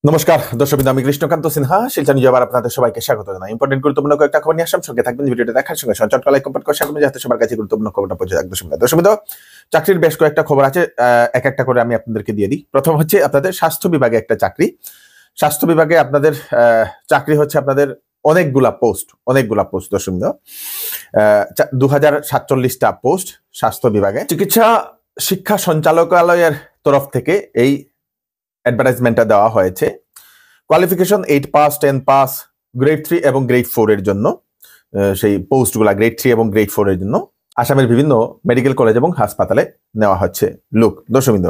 নমস্কার দর্শকবৃন্দ, আমি কৃষ্ণকান্ত সিনহা শিলচর নিউজে আবার আপনাদের সবাইকে স্বাগত জানাই। ইম্পর্টেন্ট গুরুত্বপূর্ণ কয়েকটা খবর নিয়ে আসলাম, সঙ্গে থাকবেন ভিডিওটা দেখার সঙ্গে চটকা লাইক কমেন্ট করে শেয়ার যাতে সবার কাছে গুরুত্বপূর্ণ খবরটা পৌঁছে যায়। দর্শকবৃন্দ, চাকরির বেশ কয়েকটা খবর আছে, এক একটা করে আমি আপনাদেরকে দিয়ে দিই। প্রথম হচ্ছে আপনাদের স্বাস্থ্য বিভাগে একটা চাকরি। স্বাস্থ্য বিভাগে আপনাদের চাকরি হচ্ছে আপনাদের অনেকগুলা পোস্ট দর্শকবৃন্দ, 2047টা পোস্ট স্বাস্থ্য বিভাগে। চিকিৎসা শিক্ষা সঞ্চালকালয়ের তরফ থেকে এই অ্যাডভার্টাইজমেন্টটা দেওয়া হয়েছে। কোয়ালিফিকেশন 8 পাস, 10 পাস, গ্রেড 3 এবং গ্রেড 4 এর জন্য সেই পোস্টগুলা গ্রেড 3 এবং গ্রেড 4 এর জন্য আসামের বিভিন্ন মেডিকেল কলেজ এবং হাসপাতালে নেওয়া হচ্ছে লোক। দর্শকবৃন্দ,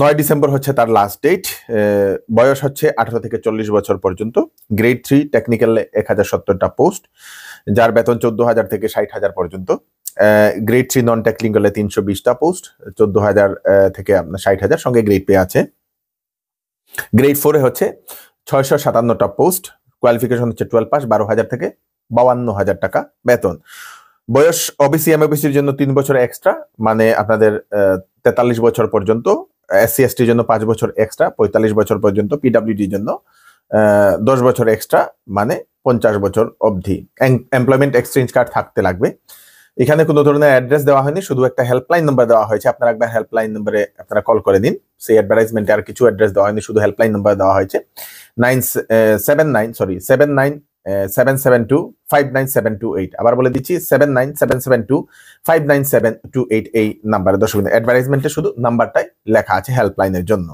9 ডিসেম্বর হচ্ছে তার লাস্ট ডেট। বয়স হচ্ছে 18 থেকে 40 বছর পর্যন্ত। গ্রেড 3 টেকনিক্যালে 1070টা পোস্ট, যার বেতন 14,000 থেকে 60,000 পর্যন্ত। গ্রেড 3 নন টেকনিক্যালে 320টা পোস্ট, 14,000 থেকে 60,000, সঙ্গে গ্রেড পে আছে। গ্রেড 4 হচ্ছে 657টা পোস্ট, কোয়ালিফিকেশন হচ্ছে 12 পাস, 12,000 থেকে 52,000 টাকা বেতন। বয়স ওবিসি এমওবিসির জন্য 3 বছর এক্সট্রা, মানে আপনাদের 43 বছর পর্যন্ত। এসসি এসটির জন্য 5 বছর এক্সট্রা, 45 বছর পর্যন্ত। পিডব্লিউডির জন্য 10 বছর এক্সট্রা, মানে 50 বছর অবধি। এমপ্লয়মেন্ট এক্সচেঞ্জ কার্ড থাকতে লাগবে। এখানে কোনো ধরনের অ্যাড্রেস দেওয়া হয়নি, শুধু একটা হেল্পলাইন নাম্বার দেওয়া হয়েছে। আপনারা একবার হেল্পলাইন নম্বরে আপনারা কল করে দিন। সেই অ্যাডভার্টাইজমেন্টে আর কিছু অ্যাড্রেস দেওয়া হয়নি, শুধু হেল্পলাইন নাম্বার দেওয়া হয়েছে। 7977259728। আবার বলে দিচ্ছি, 7977259728 এই নাম্বারে। দর্শক, অ্যাডভার্টাইজমেন্টে শুধু নাম্বারটাই লেখা আছে হেল্পলাইনের জন্য।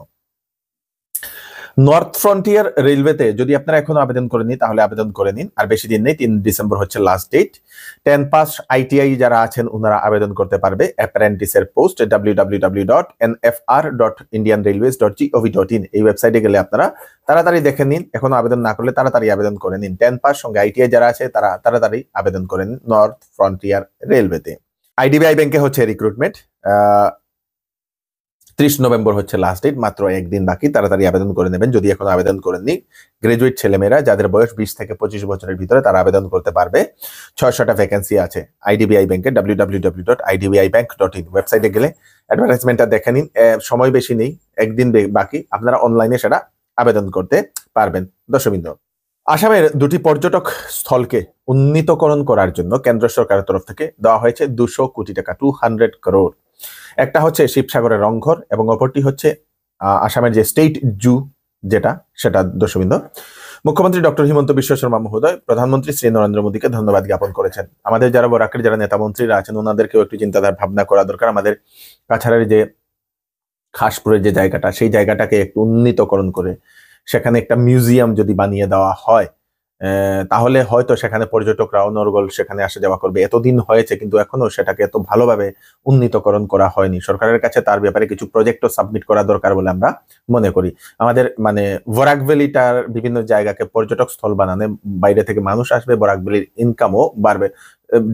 নর্থ ফ্রন্টিয়ার রেলওয়েতে যদি আপনারা এখনো আবেদন করেনি তাহলে আবেদন করে নিন, আর বেশি দিন নেই, 3 ডিসেম্বর হচ্ছে লাস্ট ডেট। 10 পাস আইটিআই যারা আছেন ওনারা আবেদন করতে পারবে অ্যাপ্রেন্টিসের পোস্ট। www.nfr.indianrailways.gov.in এই ওয়েবসাইটে গেলে আপনারা তাড়াতাড়ি দেখে নিন। এখনো আবেদন না করলে তাড়াতাড়ি আবেদন করে নিন। 10 পাস সঙ্গে আইটিআই যারা আছে তারা তাড়াতাড়ি আবেদন করে নিন নর্থ ফ্রন্টিয়ার রেলওয়েতে। আইডিবিআই ব্যাংকে হচ্ছে রিক্রুটমেন্ট। 30 নভেম্বর হচ্ছে লাস্ট ডেট, মাত্র একদিন বাকি, তাড়াতাড়ি আবেদন করে নেবেন যদি এখনো আবেদন করেননি। গ্রাজুয়েট ছেলেমেয়েরা যাদের বয়স 20 থেকে 25 বছরের ভিতরে তারা আবেদন করতে পারবে। 600টা ভ্যাকেন্সি আছে আইডিবিআই ব্যাংকে। www.idbibank.in ওয়েবসাইটে গেলে অ্যাডভার্টাইজমেন্টটা দেখে নিন। সময় বেশি নেই, একদিন বাকি, আপনারা অনলাইনে সেটা আবেদন করতে পারবেন। দর্শকবৃন্দ, আসামের 2টি পর্যটক স্থলকে উন্নীতকরণ করার জন্য কেন্দ্র সরকারের তরফ থেকে দেওয়া হয়েছে 200 কোটি টাকা, 200 করোড়। একটা হচ্ছে শিবসাগরের রংঘর এবং অপরটি হচ্ছে আসামের যে স্টেট জু যেটা, সেটা। দর্শকবৃন্দ, মুখ্যমন্ত্রী ডক্টর হিমন্ত বিশ্ব শর্মা মহোদয় প্রধানমন্ত্রী শ্রী নরেন্দ্র মোদীকে ধন্যবাদ জ্ঞাপন করেছেন। আমাদের যারা বরাকের যারা নেতা মন্ত্রীরা আছেন ওনাদেরকেও একটু চিন্তাধারা ভাবনা করা দরকার। আমাদের কাছাড়ের যে খাসপুরের যে জায়গাটা, সেই জায়গাটাকে একটু উন্নীতকরণ করে সেখানে একটা মিউজিয়াম যদি বানিয়ে দেওয়া হয়, তাহলে হয়তো সেখানে পর্যটকরা অনর্গল সেখানে আসা যাওয়া করবে। এতদিন হয়েছে কিন্তু এখনো সেটাকে এত ভালোভাবে উন্নীতকরণ করা হয়নি। সরকারের কাছে তার ব্যাপারে কিছু প্রজেক্টও সাবমিট করা দরকার বলে আমরা মনে করি। আমাদের বরাক ভ্যালিটার বিভিন্ন জায়গাকে পর্যটক স্থল বানানো, বাইরে থেকে মানুষ আসবে, বরাক ভ্যালির ইনকামও বাড়বে।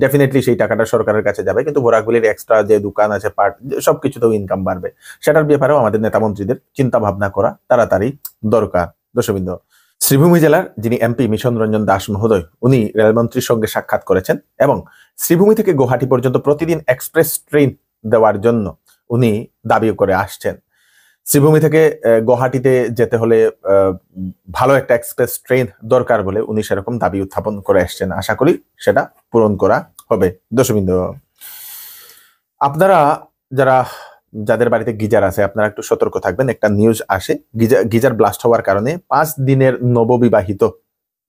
ডেফিনেটলি সেই টাকাটা সরকারের কাছে যাবে, কিন্তু বরাক ভ্যালির এক্সট্রা যে দোকান আছে, পার্ট, সবকিছুতেও ইনকাম বাড়বে। সেটার ব্যাপারেও আমাদের নেতা মন্ত্রীদের চিন্তা ভাবনা করা তাড়াতাড়ি দরকার। দর্শকবৃন্দ, শ্রীভূমি জেলার যিনি এমপি মিশন রঞ্জন দাস মহোদয়, উনি রেলমন্ত্রীর সঙ্গে সাক্ষাৎ করেছেন এবং শ্রীভূমি থেকে গুয়াহাটি পর্যন্ত প্রতিদিন এক্সপ্রেস ট্রেন দেওয়ার জন্য উনি দাবি করে আসছেন। শ্রীভূমি থেকে গুয়াহাটিতে যেতে হলে ভালো একটা এক্সপ্রেস ট্রেন দরকার বলে উনি সেরকম দাবি উত্থাপন করে আসছেন। আশা করি সেটা পূরণ করা হবে। দর্শকবৃন্দ, আপনারা যাদের বাড়িতে গিজার আছে আপনারা একটু সতর্ক থাকবেন। একটা নিউজ আসে, গিজার ব্লাস্ট হওয়ার কারণে 5 দিনের নববিবাহিত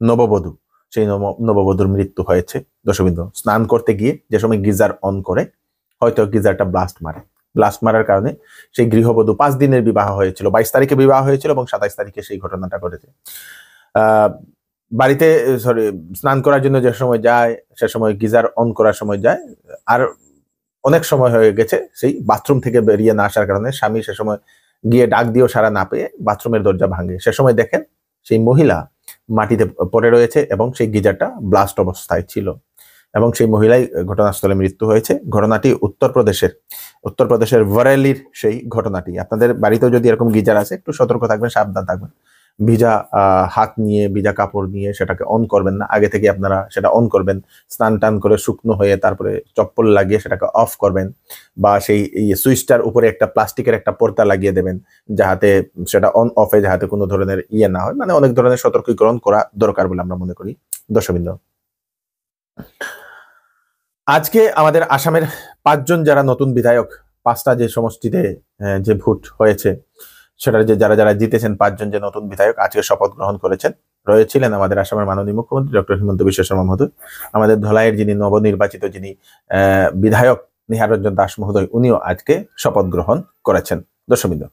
নববধূ, সেই নববধূর মৃত্যু হয়েছে। দর্শকবৃন্দ, স্নান করতে গিয়ে যে সময় গিজার অন করে হয়তো গিজারটা ব্লাস্ট মারার কারণে সেই গৃহবধূ, 5 দিনের বিবাহ হয়েছিল, 22 তারিখে বিবাহ হয়েছিল এবং 27 তারিখে সেই ঘটনাটা ঘটেছে। বাড়িতে স্নান করার জন্য যে সময় যায় সে সময় গিজার অন করার সময় যায়, আর অনেক সময় হয়ে গেছে সেই বাথরুম থেকে বেরিয়ে না আসার কারণে স্বামী সে সময় গিয়ে ডাক দিয়েও সাড়া না পেয়ে বাথরুমের দরজা ভাঙে। সে সময় দেখেন সেই মহিলা মাটিতে পড়ে রয়েছে এবং সেই গিজারটা ব্লাস্ট অবস্থায় ছিল এবং সেই মহিলাই ঘটনাস্থলে মৃত্যু হয়েছে। ঘটনাটি উত্তরপ্রদেশের বরেলির সেই ঘটনাটি। আপনাদের বাড়িতেও যদি এরকম গিজার আছে একটু সতর্ক থাকবেন, সাবধান থাকবেন। ভিজা হাত নিয়ে ভিজা কাপড় নিয়ে সেটাকে অন করবেন না, আগে থেকে আপনারা সেটা অন করবেন, স্নান টান করে শুকনো হয়ে তারপরে চপ্পল লাগিয়ে সেটাকে অফ করবেন, বা সেই সুইচটার উপরে একটা প্লাস্টিকের একটা পর্দা লাগিয়ে দেবেন যাতে সেটা অন অফে যাতে কোনো ধরনের না হয়, মানে অনেক ধরনের সতর্কীকরণ করা দরকার বলে আমরা মনে করি। দর্শকবৃন্দ, আজকে আমাদের আসামের 5 জন যারা নতুন বিধায়ক, 5টা যে সমষ্টিতে যে ভোট হয়েছে সেটার যে যারা যারা জিতেছেন 5 জন যে নতুন বিধায়ক আজকে শপথ গ্রহণ করেছেন, রয়েছিলেন আমাদের আসামের মাননীয় মুখ্যমন্ত্রী ডক্টর হিমন্ত বিশ্ব শর্মা মহোদয়, আমাদের ধলাইয়ের যিনি নবনির্বাচিত যিনি বিধায়ক নিহার রঞ্জন দাস মহোদয়, উনিও আজকে শপথ গ্রহণ করেছেন। দর্শকবৃন্দ,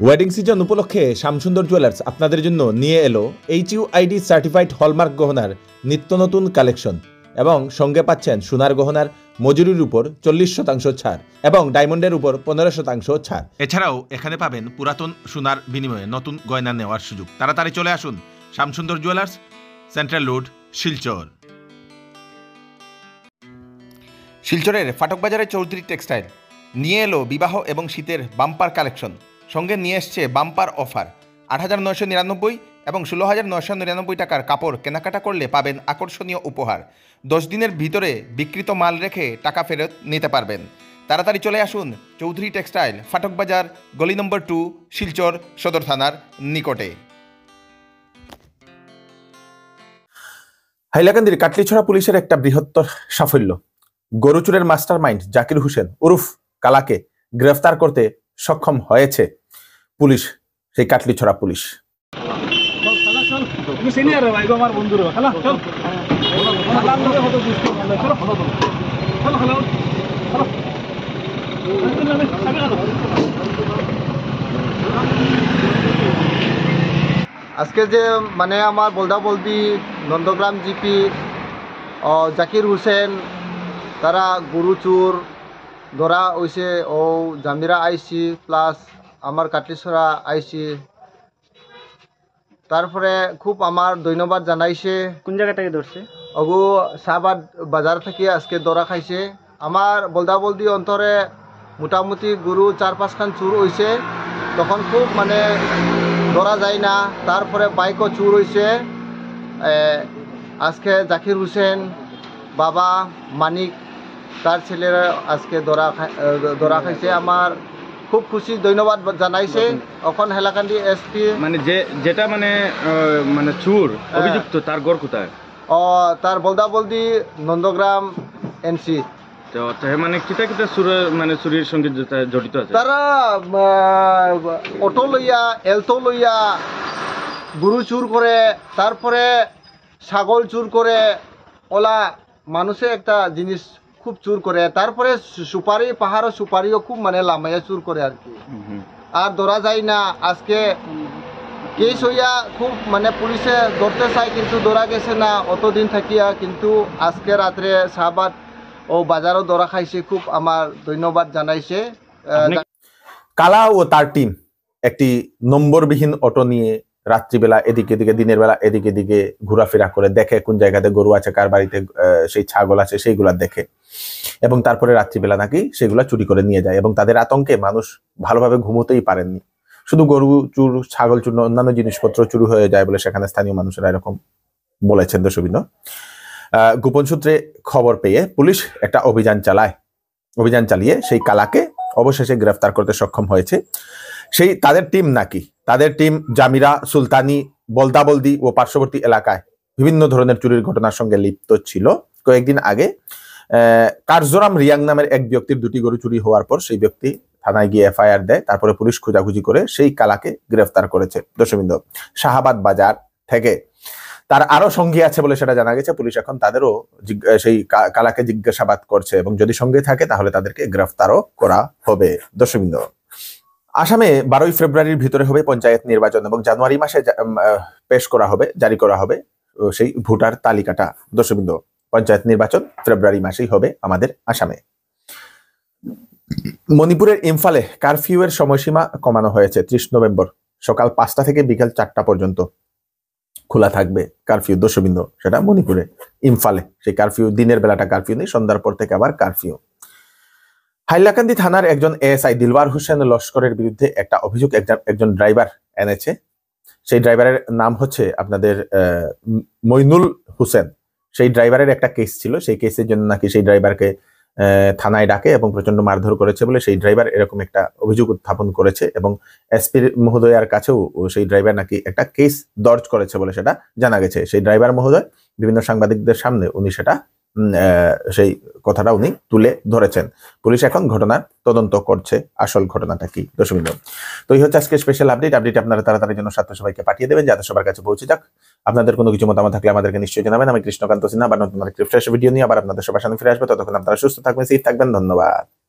ওয়েডিং সিজন উপলক্ষে শ্যামসুন্দর জুয়েলার্স আপনাদের জন্য নিয়ে এলো HUID সার্টিফাইড হলমার্ক গহনার নিত্য নতুন কালেকশন, এবং সঙ্গে পাচ্ছেন সোনার গহনার মজুরির উপর 40% ছাড় এবং ডায়মন্ডের উপর 15% ছাড়। এছাড়াও এখানে পাবেন পুরাতন সোনার বিনিময়ে নতুন গয়না নেওয়ার সুযোগ। তাড়াতাড়ি চলে আসুন Shyamsundar jewellers, central road, Silchar. শিলচরের ফাটক বাজারে চৌধুরী টেক্সটাইল নিয়ে এলো বিবাহ এবং শীতের বাম্পার কালেকশন, সঙ্গে নিয়ে এসছে বাম্পার অফার। 8,999 এবং 16,999 টাকার কাপড় কেনাকাটা করলে পাবেন আকর্ষণীয় উপহার। 10 দিনের ভিতরে বিক্রিত মাল রেখে টাকা ফেরত নিতে পারবেন। তাড়াতাড়ি চলে আসুন চৌধুরী টেক্সটাইল, ফাটক বাজার, গলি নম্বর 2, শিলচর সদর থানার নিকটে। হাইলাকান্দির কাটলিছড়া পুলিশের একটা বৃহত্তর সাফল্য, গরুচুরের মাস্টার মাইন্ড জাকির হোসেন উরুফ কালাকে গ্রেফতার করতে সক্ষম হয়েছে পুলিশ, সেই কাটলিছড়া পুলিশ। আজকে যে মানে আমার বলদা বলদি নন্দগ্রাম জিপি জাকির হোসেন তারা গরু চোর ধরা হয়েছে, ও জামিরা আইসি প্লাস আমার কাটলিছড়া আইসি, তারপরে খুব আমার ধন্যবাদ জানাইছে। কোন জায়গা থেকে ধরছে? অগু শাহবাদ বাজার থেকে আজকে ধরা খাইছে। আমার বলদা বলদি অন্তরে মোটামুটি গরু 4-5 খান চুর হয়েছে, তখন খুব মানে ধরা যায় না। তারপরে বাইকও চুর হয়েছে। আজকে জাকির হোসেন বাবা মানিক তার ছেলেরা আজকে ধরা খাইছে। আমার খুব খুশি, ধন্যবাদ জানাইছে। এখন হেলাকান্দি এসপি মানে যেটা মানে মানে চুর অভিযুক্ত তার গড় কোথায়? তার বলদা বলদি নন্দগ্রাম NC। মানে কিতা কিতা মানে চুরির সঙ্গে জড়িত আছে? তারা অটো লইয়া এলটো লইয়া গরু চুর করে, তারপরে ছাগল চুর করে, ওলা মানুষে একটা জিনিস খুব চুর করে, তারপরে সুপারি পাহাড় সুপারিও খুব মানে লামাইয়া চুর করে আর কি। আর ধরা যায় না। আজকে কেস হইয়া খুব মানে পুলিশে ধরতে চায় কিন্তু ধরা গেছে না অতদিন থাকিয়া, কিন্তু আজকে রাত্রে শাহবাদ ও বাজারও ধরা খাইছে। খুব আমার ধন্যবাদ জানাইছে। কালা ও তার টিম একটি নম্বরবিহীন অটো নিয়ে রাত্রিবেলা এদিকে এদিকে, দিনের বেলা এদিকে এদিকে ঘোরাফেরা করে, দেখে কোন জায়গাতে গরু আছে, কার বাড়িতে সেই ছাগল আছে সেইগুলা দেখে, এবং তারপরে রাত্রিবেলা নাকি সেগুলা চুরি করে নিয়ে যায়। এবং তাদের আতঙ্কে মানুষ ভালোভাবে ঘুমোতেই পারেননি। শুধু গরু চুর, ছাগল চুর, অন্যান্য জিনিসপত্র চুরি হয়ে যায় বলে সেখানে স্থানীয় মানুষেরা এরকম বলেছেন। দর্শকবৃন্দ, গোপন সূত্রে খবর পেয়ে পুলিশ একটা অভিযান চালিয়ে সেই কালাকে অবশেষে গ্রেফতার করতে সক্ষম হয়েছে। সেই তাদের টিম জামিরা, সুলতানি, বলদাবলদি ও পার্শ্ববর্তী এলাকায় বিভিন্ন ধরনের চুরির ঘটনার সঙ্গে লিপ্ত ছিল। কয়েকদিন আগে কারজোরাম রিয়াং নামের এক ব্যক্তির 2টি গরু চুরি হওয়ার পর সেই ব্যক্তি থানায় গিয়ে FIR দেয়। তারপরে পুলিশ খোঁজাখুঁজি করে সেই কালাকে গ্রেফতার করেছে। দর্শকবৃন্দ, শাহবাদ বাজার থেকে তার আরো সঙ্গী আছে বলে সেটা জানা গেছে। পুলিশ এখন তাদেরও সেই কালাকে জিজ্ঞাসাবাদ করছে, এবং যদি সঙ্গে থাকে তাহলে তাদেরকে গ্রেফতারও করা হবে। দর্শকবৃন্দ, আসামে 12ই ফেব্রুয়ারির ভিতরে হবে পঞ্চায়েত নির্বাচন, এবং জানুয়ারি মাসে জারি করা হবে সেই ভোটার তালিকাটা। দর্শকবৃন্দ, পঞ্চায়েত নির্বাচন ফেব্রুয়ারি মাসেই হবে আমাদের আসামে। মণিপুরের ইম্ফলে কারফিউয়ের সময়সীমা কমানো হয়েছে। 30 নভেম্বর সকাল 5টা থেকে বিকেল 4টা পর্যন্ত খোলা থাকবে কারফিউ। দর্শকবৃন্দ, সেটা মণিপুরে ইম্ফলে সেই কারফিউ, দিনের বেলাটা কারফিউ নেই, সন্ধ্যার পর থেকে আবার কারফিউ। হাইলাকান্দি থানার একজন ASI দিলওয়ার হোসেন লস্করের বিরুদ্ধে একটা অভিযোগ একজন ড্রাইভার এনেছে। সেই ড্রাইভারের নাম হচ্ছে আপনাদের মইনুল হোসেন। সেই ড্রাইভারের একটা কেস ছিল, সেই কেসের জন্য নাকি সেই ড্রাইভারকে থানায় ডাকে এবং প্রচন্ড মারধর করেছে বলে সেই ড্রাইভার এরকম একটা অভিযোগ উত্থাপন করেছে এবং এসপি মহোদয়ার কাছেও সেই ড্রাইভার নাকি একটা কেস দর্জ করেছে বলে সেটা জানা গেছে। সেই ড্রাইভার মহোদয় বিভিন্ন সাংবাদিকদের সামনে উনি সেটা সেই কথাটা উনি তুলে ধরেছেন। পুলিশ এখন ঘটনার তদন্ত করছে, আসল ঘটনাটা কি। দর্শকবৃন্দ, তো এই হচ্ছে আজকে স্পেশাল আপডেট আপনারা তাড়াতাড়ি জন্য সাথে সবাইকে পাঠিয়ে দেবেন যাতে সবার কাছে পৌঁছে যাক। আপনাদের কোনো কিছু মতামত থাকলে আমাদেরকে নিশ্চয়ই জানাবেন। আমি কৃষ্ণকান্ত সিনহা আবার নতুন আরেকটি ফ্রেশ ভিডিও নিয়ে আবার আপনাদের সবার সামনে ফিরে আসবো। ততক্ষণ আপনারা সুস্থ থাকবেন, সেফ থাকবেন। ধন্যবাদ।